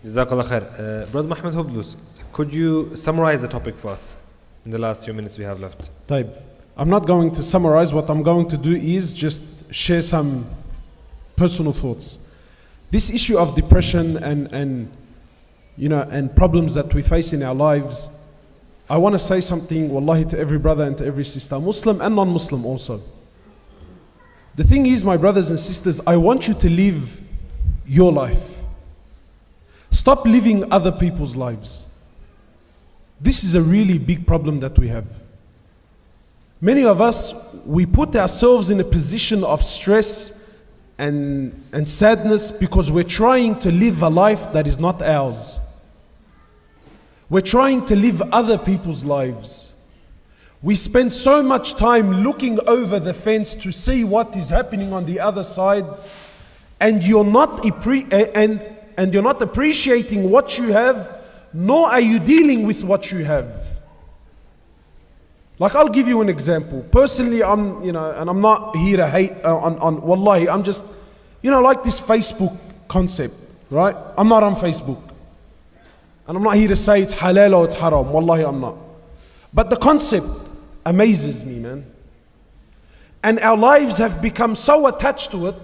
Jazakallah khair. Brother Mohamed Hoblos, could you summarize the topic for us in the last few minutes we have left? طيب. I'm not going to summarize. What I'm going to do is just share some personal thoughts. This issue of depression and problems that we face in our lives, I want to say something, wallahi, to every brother and to every sister, Muslim and non-Muslim also. The thing is, my brothers and sisters, I want you to live your life. Stop living other people's lives. This is a really big problem that we have. Many of us, we put ourselves in a position of stress and sadness because we're trying to live a life that is not ours. We're trying to live other people's lives. We spend so much time looking over the fence to see what is happening on the other side, and you're not appreciating what you have, nor are you dealing with what you have. Like, I'll give you an example. Personally, and I'm not here to hate on wallahi, I'm just, like this Facebook concept, right? I'm not on Facebook. And I'm not here to say it's halal or it's haram. Wallahi, I'm not. But the concept amazes me, man. And our lives have become so attached to it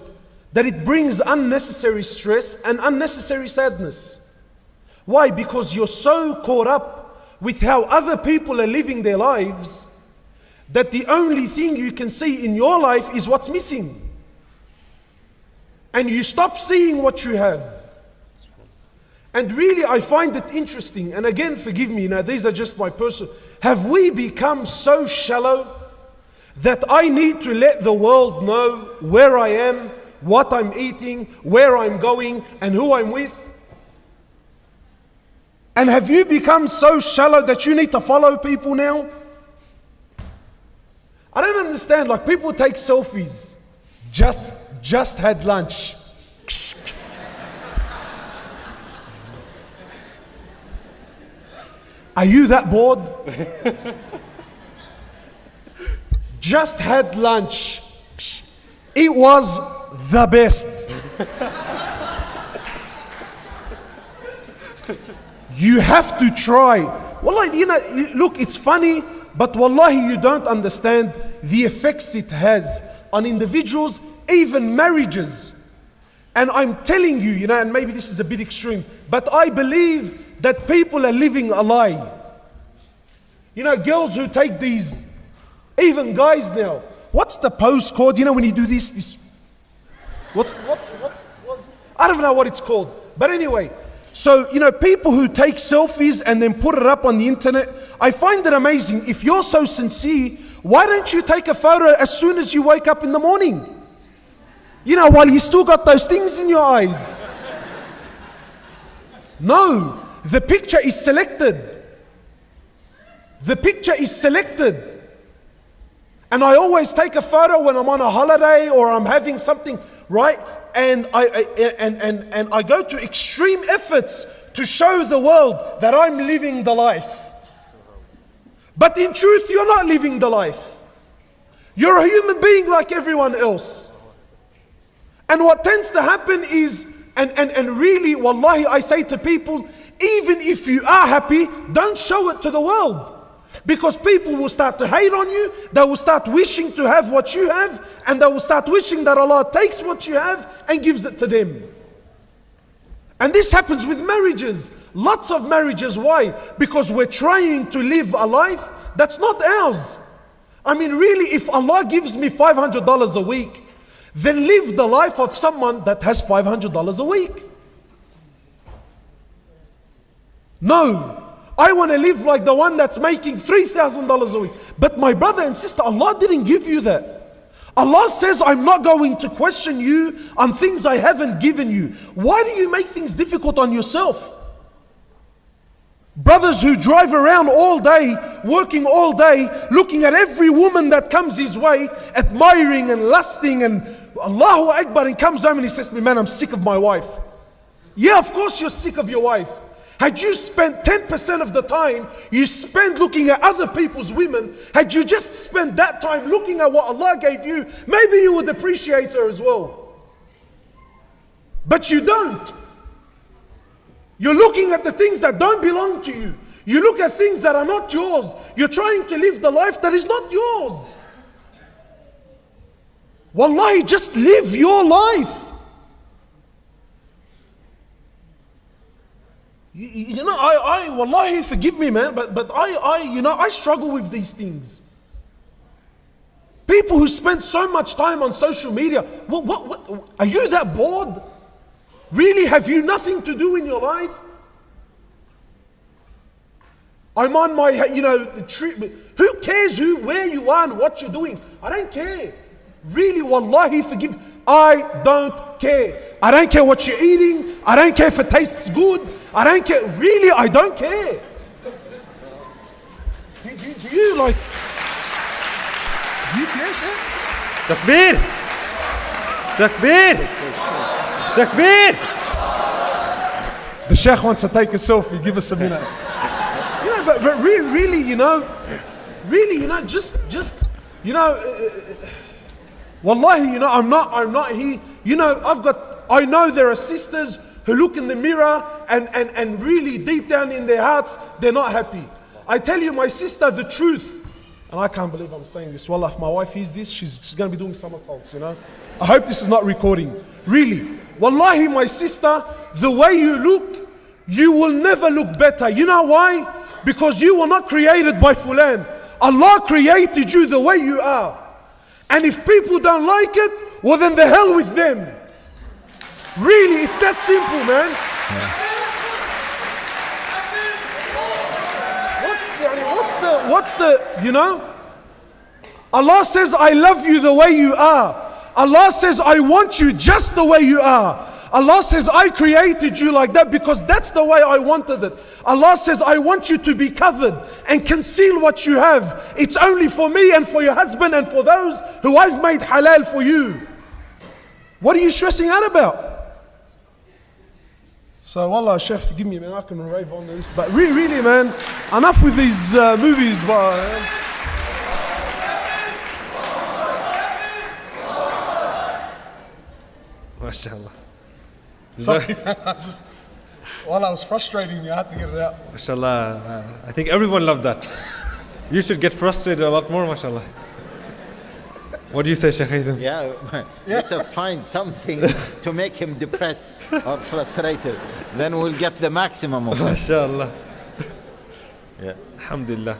that it brings unnecessary stress and unnecessary sadness. Why? Because you're so caught up with how other people are living their lives that the only thing you can see in your life is what's missing. And you stop seeing what you have. And really, I find it interesting, and again, forgive me, these are just my personal, have we become so shallow that I need to let the world know where I am, what I'm eating, where I'm going, and who I'm with? And have you become so shallow that you need to follow people now? I don't understand, like, people take selfies. Just had lunch. Are you that bored? Just had lunch. It was the best. You have to try. Wallahi, look, it's funny, but wallahi, you don't understand the effects it has on individuals, even marriages. And I'm telling you, and maybe this is a bit extreme, but I believe that people are living a lie. Girls who take these, even guys now. What's the pose called? When you do this. What? I don't know what it's called. But anyway, so, people who take selfies and then put it up on the internet, I find it amazing. If you're so sincere, why don't you take a photo as soon as you wake up in the morning? While you still got those things in your eyes. No. The picture is selected. The picture is selected. And I always take a photo when I'm on a holiday or I'm having something, right? And I go to extreme efforts to show the world that I'm living the life. But in truth, you're not living the life. You're a human being like everyone else. And what tends to happen is, and really, wallahi, I say to people, even if you are happy, don't show it to the world. Because people will start to hate on you, they will start wishing to have what you have, and they will start wishing that Allah takes what you have and gives it to them. And this happens with marriages. Lots of marriages. Why? Because we're trying to live a life that's not ours. I mean, really, if Allah gives me $500 a week, then live the life of someone that has $500 a week. No, I want to live like the one that's making $3,000 a week. But my brother and sister, Allah didn't give you that. Allah says, I'm not going to question you on things I haven't given you. Why do you make things difficult on yourself? Brothers who drive around all day, working all day, looking at every woman that comes his way, admiring and lusting, and Allahu Akbar, and comes home and he says to me, man, I'm sick of my wife. Yeah, of course you're sick of your wife. Had you spent 10% of the time you spend looking at other people's women, had you just spent that time looking at what Allah gave you, maybe you would appreciate her as well. But you don't. You're looking at the things that don't belong to you. You look at things that are not yours. You're trying to live the life that is not yours. Wallahi, just live your life. You know, wallahi, forgive me, man, but I struggle with these things. People who spend so much time on social media, what, are you that bored? Really, have you nothing to do in your life? I'm on my, the trip. Who cares where you are and what you're doing? I don't care. Really, wallahi, forgive. I don't care. I don't care what you're eating. I don't care if it tastes good. I don't care. Really, I don't care. Do you like? Do you care, Sheikh? Takbir! Takbir! Takbir! The Sheikh wants to take a selfie. Give us a minute. Yeah, but really, just wallahi, I'm not here. I know there are sisters who look in the mirror and really deep down in their hearts, they're not happy. I tell you, my sister, the truth, and I can't believe I'm saying this. Wallah, if my wife hears this, she's going to be doing somersaults, I hope this is not recording. Really. Wallahi, my sister, the way you look, you will never look better. You know why? Because you were not created by Fulan. Allah created you the way you are. And if people don't like it, well then the hell with them. Really, it's that simple, man. Allah says, I love you the way you are. Allah says, I want you just the way you are. Allah says, I created you like that because that's the way I wanted it. Allah says, I want you to be covered and conceal what you have. It's only for me and for your husband and for those who I've made halal for you. What are you stressing out about? So, wallah, Sheikh, forgive me, man, I can rave on this. But really, man, enough with these movies, man. MashaAllah. Sorry, I was frustrating me, I had to get it out. MashaAllah. I think everyone loved that. You should get frustrated a lot more, MashaAllah. What do you say, Shaykh Haitham? Yeah, let us find something to make him depressed or frustrated. Then we'll get the maximum of it. MashaAllah. Yeah. Alhamdulillah.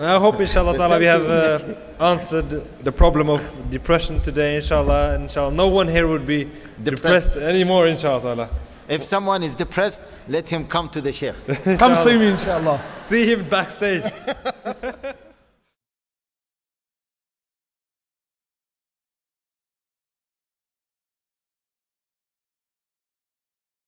I hope, inshallah ta'ala, we have answered the problem of depression today, inshallah. Inshallah, no one here would be depressed anymore, inshallah ta'ala. If someone is depressed, let him come to the Sheikh. Come see me, inshallah. See him backstage.